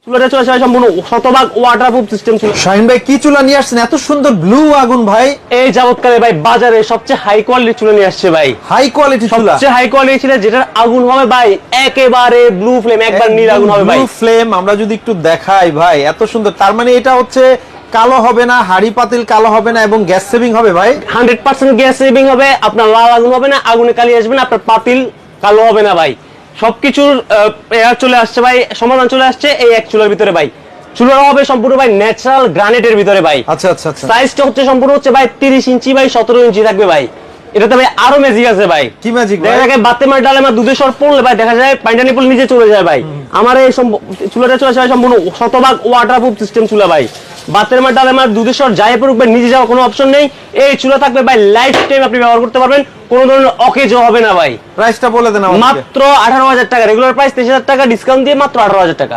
চুলাটা চলে আসে সম্পূর্ণ শতভাগ ওয়াটারপ্রুফ সিস্টেম ছিল। শাহিন ভাই কি চুলা নিয়ে আসছেন এত সুন্দর ব্লু আগুন ভাই? এই যাবতকালে ভাই বাজারে সবচেয়ে হাই কোয়ালিটি চুলা নিয়ে আসছে ভাই। হাই কোয়ালিটি চুলা, সবচেয়ে হাই কোয়ালিটি ছিল, যেটার আগুন হবে ভাই একেবারে ব্লু ফ্লেম, একবার নীল আগুন হবে ভাই। ব্লু ফ্লেম আমরা যদি একটু দেখাই ভাই, এত সুন্দর। তার মানে এটা হচ্ছে কালো হবে না, হাড়ি পাতিল কালো হবে না এবং গ্যাস সেভিং হবে ভাই। 100% গ্যাস সেভিং হবে, আপনার লাল আগুন হবে না, আগুনে কালি আসবে না, আপনার পাতিল কালো হবে না ভাই। সবকিছুর চলে আসছে ভাই, সমাধান চলে আসছে এই এক চুলার ভিতরে ভাই। চুলাটা হবে সম্পূর্ণ ভাই ন্যাচারাল গ্রানাইটের ভিতরে ভাই। আচ্ছা আচ্ছা আচ্ছা। সাইজটা হচ্ছে সম্পূর্ণ হচ্ছে ভাই 30 ইঞ্চি বাই 17 ইঞ্চি থাকবে ভাই। এটাতে ভাই আরো ম্যাজিক আছে ভাই। কি ম্যাজিক ভাই? দেখা যায় বাতে মার ডালে মার দুধের সর পড়লে ভাই দেখা যায় পানিটা নিপল নিচে চলে যায় ভাই। আমার এই চুলাটা চলে আসে সম্পূর্ণ শতভাগ ওয়াটারপ্রুফ সিস্টেম চুলা ভাই। বাতের মার ডালে মার দুধের সর যায় পড়ুক ভাই, নিচে যাওয়ার কোনো অপশন নেই। এই চুলা থাকবে ভাই লাইফ টাইম আপনি ব্যবহার করতে পারবেন, কোনো ধরনের অকেজ হবে না ভাই। প্রাইসটা বলে দেন আমাকে। মাত্র 18,000 টাকা, রেগুলার প্রাইস 23,000 টাকা, ডিসকাউন্ট দিয়ে মাত্র 18,000 টাকা।